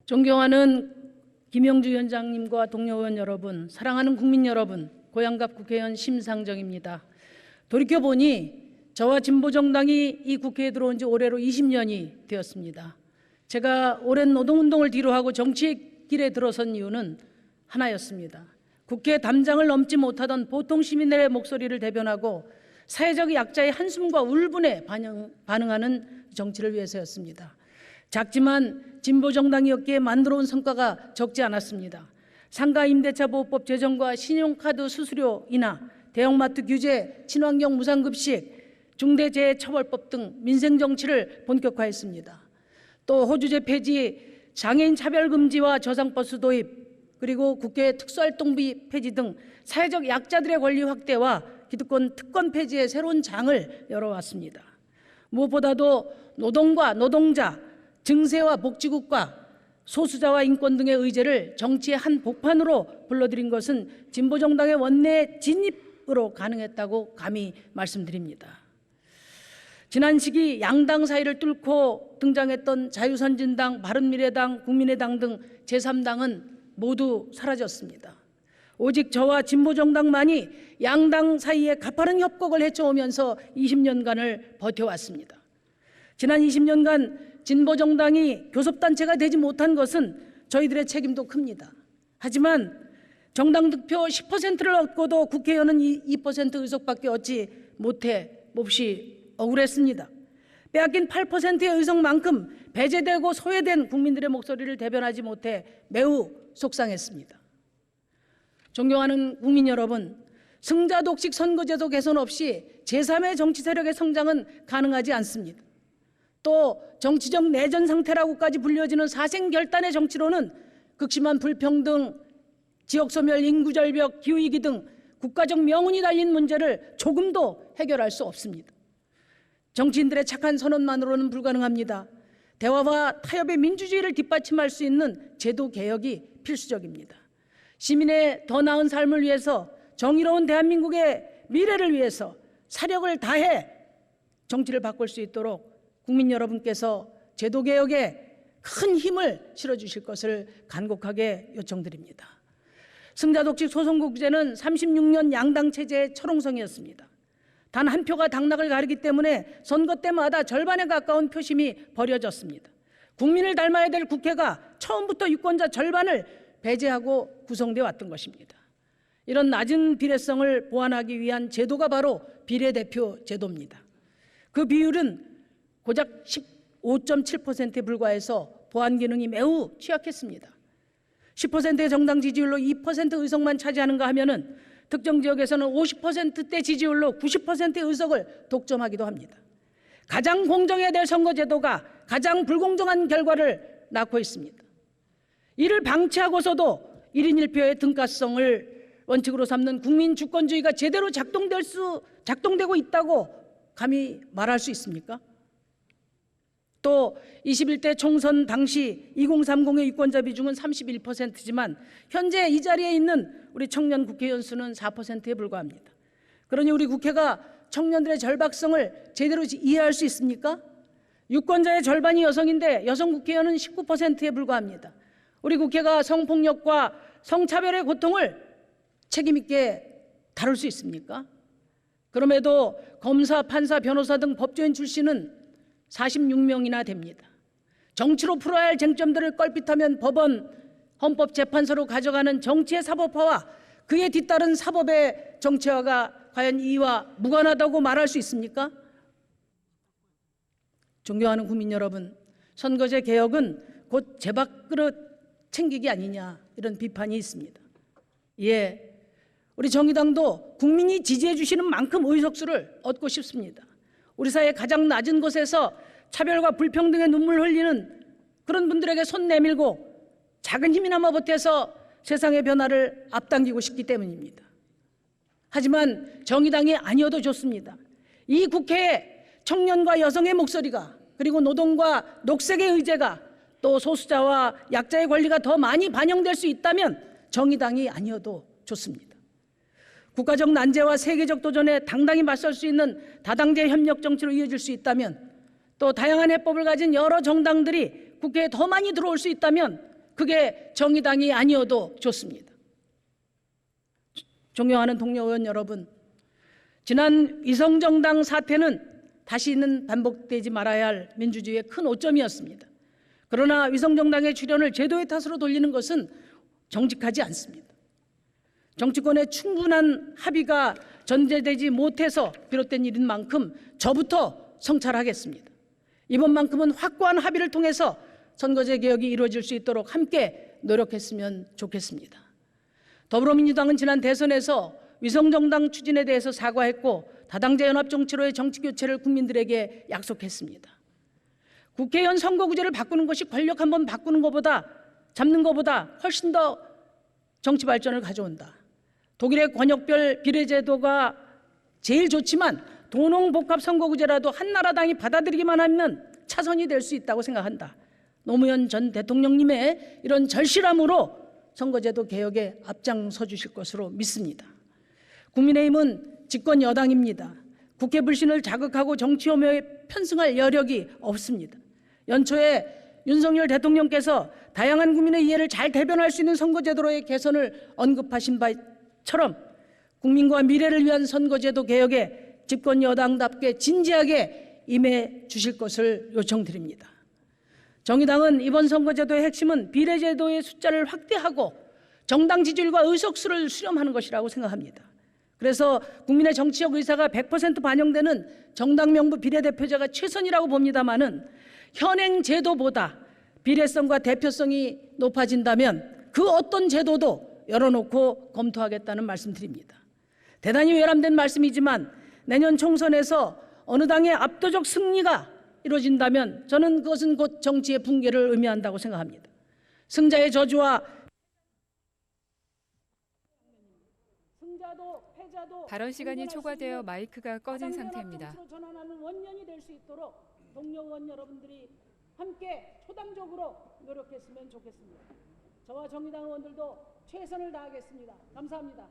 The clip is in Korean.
존경하는 김영주 위원장님과 동료 의원 여러분, 사랑하는 국민 여러분, 고양갑 국회의원 심상정입니다. 돌이켜보니 저와 진보정당이 이 국회에 들어온 지 올해로 20년이 되었습니다. 제가 오랜 노동운동을 뒤로하고 정치의 길에 들어선 이유는 하나였습니다. 국회 담장을 넘지 못하던 보통 시민들의 목소리를 대변하고 사회적 약자의 한숨과 울분에 반응하는 정치를 위해서였습니다. 작지만 진보정당이었기에 만들어온 성과가 적지 않았습니다. 상가임대차보호법 제정과 신용카드 수수료 인하, 대형마트 규제, 친환경 무상급식, 중대재해처벌법 등 민생정치를 본격화했습니다. 또 호주제 폐지, 장애인 차별금지와 저상버스 도입, 그리고 국회 특수활동비 폐지 등 사회적 약자들의 권리 확대와 기득권 특권 폐지의 새로운 장을 열어왔습니다. 무엇보다도 노동과 노동자, 증세와 복지국가, 소수자와 인권 등의 의제를 정치의 한 복판으로 불러들인 것은 진보정당의 원내 진입으로 가능했다고 감히 말씀드립니다. 지난 시기 양당 사이를 뚫고 등장했던 자유선진당, 바른미래당, 국민의당 등 제3당은 모두 사라졌습니다. 오직 저와 진보정당만이 양당 사이에 가파른 협곡을 헤쳐오면서 20년간을 버텨왔습니다. 지난 20년간 진보정당이 교섭단체가 되지 못한 것은 저희들의 책임도 큽니다. 하지만 정당 득표 10%를 얻고도 국회의원은 2% 의석밖에 얻지 못해 몹시 억울했습니다. 빼앗긴 8%의 의석만큼 배제되고 소외된 국민들의 목소리를 대변하지 못해 매우 속상했습니다. 존경하는 국민 여러분, 승자 독식 선거제도 개선 없이 제3의 정치 세력의 성장은 가능하지 않습니다. 또 정치적 내전 상태라고까지 불려지는 사생결단의 정치로는 극심한 불평등, 지역소멸, 인구절벽, 기후위기 등 국가적 명운이 달린 문제를 조금도 해결할 수 없습니다. 정치인들의 착한 선언만으로는 불가능합니다. 대화와 타협의 민주주의를 뒷받침할 수 있는 제도 개혁이 필수적입니다. 시민의 더 나은 삶을 위해서, 정의로운 대한민국의 미래를 위해서 사력을 다해 정치를 바꿀 수 있도록 국민 여러분께서 제도 개혁에 큰 힘을 실어주실 것을 간곡하게 요청드립니다. 승자 독식 소선거구제는 36년 양당 체제의 철옹성이었습니다. 단 한 표가 당락을 가르기 때문에 선거 때마다 절반에 가까운 표심이 버려졌습니다. 국민을 닮아야 될 국회가 처음부터 유권자 절반을 배제하고 구성되어 왔던 것입니다. 이런 낮은 비례성을 보완하기 위한 제도가 바로 비례대표 제도입니다. 그 비율은 고작 15.7%에 불과해서 보완 기능이 매우 취약했습니다. 10%의 정당 지지율로 2% 의석만 차지하는가 하면은 특정 지역에서는 50%대 지지율로 90%의 의석을 독점하기도 합니다. 가장 공정해야 될 선거제도가 가장 불공정한 결과를 낳고 있습니다. 이를 방치하고서도 1인 1표의 등가성을 원칙으로 삼는 국민 주권주의가 제대로 작동되고 있다고 감히 말할 수 있습니까? 또 21대 총선 당시 2030의 유권자 비중은 31%지만 현재 이 자리에 있는 우리 청년 국회의원 수는 4%에 불과합니다. 그러니 우리 국회가 청년들의 절박성을 제대로 이해할 수 있습니까? 유권자의 절반이 여성인데 여성 국회의원은 19%에 불과합니다. 우리 국회가 성폭력과 성차별의 고통을 책임 있게 다룰 수 있습니까? 그럼에도 검사, 판사, 변호사 등 법조인 출신은 46명이나 됩니다. 정치로 풀어야 할 쟁점들을 껄핏하면 법원, 헌법재판소로 가져가는 정치의 사법화와 그에 뒤따른 사법의 정치화가 과연 이와 무관하다고 말할 수 있습니까? 존경하는 국민 여러분, 선거제 개혁은 곧 제밥그릇 챙기기 아니냐, 이런 비판이 있습니다. 예, 우리 정의당도 국민이 지지해 주시는 만큼 의석수를 얻고 싶습니다. 우리 사회 가장 낮은 곳에서 차별과 불평등의 눈물 흘리는 그런 분들에게 손 내밀고 작은 힘이나마 보태서 세상의 변화를 앞당기고 싶기 때문입니다. 하지만 정의당이 아니어도 좋습니다. 이 국회에 청년과 여성의 목소리가, 그리고 노동과 녹색의 의제가, 또 소수자와 약자의 권리가 더 많이 반영될 수 있다면 정의당이 아니어도 좋습니다. 국가적 난제와 세계적 도전에 당당히 맞설 수 있는 다당제 협력 정치로 이어질 수 있다면, 또 다양한 해법을 가진 여러 정당들이 국회에 더 많이 들어올 수 있다면 그게 정의당이 아니어도 좋습니다. 존경하는 동료 의원 여러분, 지난 위성정당 사태는 다시는 반복되지 말아야 할 민주주의의 큰 오점이었습니다. 그러나 위성정당의 출연을 제도의 탓으로 돌리는 것은 정직하지 않습니다. 정치권의 충분한 합의가 전제되지 못해서 비롯된 일인 만큼 저부터 성찰하겠습니다. 이번만큼은 확고한 합의를 통해서 선거제 개혁이 이루어질 수 있도록 함께 노력했으면 좋겠습니다. 더불어민주당은 지난 대선에서 위성정당 추진에 대해서 사과했고 다당제 연합정치로의 정치교체를 국민들에게 약속했습니다. 국회의원 선거구제를 바꾸는 것이 권력 한번 바꾸는 것보다 잡는 것보다 훨씬 더 정치 발전을 가져온다. 독일의 권역별 비례제도가 제일 좋지만 도농복합 선거구제라도 한나라당이 받아들이기만 하면 차선이 될 수 있다고 생각한다. 노무현 전 대통령님의 이런 절실함으로 선거제도 개혁에 앞장서 주실 것으로 믿습니다. 국민의힘은 집권 여당입니다. 국회 불신을 자극하고 정치 혐오에 편승할 여력이 없습니다. 연초에 윤석열 대통령께서 다양한 국민의 이해를 잘 대변할 수 있는 선거제도로의 개선을 언급하신 바처럼 국민과 미래를 위한 선거제도 개혁에 집권 여당답게 진지하게 임해 주실 것을 요청드립니다. 정의당은 이번 선거제도의 핵심은 비례제도의 숫자를 확대하고 정당 지지율과 의석수를 수렴하는 것이라고 생각합니다. 그래서 국민의 정치적 의사가 100% 반영되는 정당 명부 비례대표제가 최선이라고 봅니다마는 현행 제도보다 비례성과 대표성이 높아진다면 그 어떤 제도도 열어놓고 검토하겠다는 말씀드립니다. 대단히 외람된 말씀이지만 내년 총선에서 어느 당의 압도적 승리가 이루어진다면 저는 그것은 곧 정치의 붕괴를 의미한다고 생각합니다. 승자의 저주와 발언 시간이 초과되어 마이크가 꺼진 상태입니다. 전환하는 원년이 될 수 있도록 동료 의원 여러분들이 함께 초당적으로 노력했으면 좋겠습니다. 저와 정의당 의원들도 최선을 다하겠습니다. 감사합니다.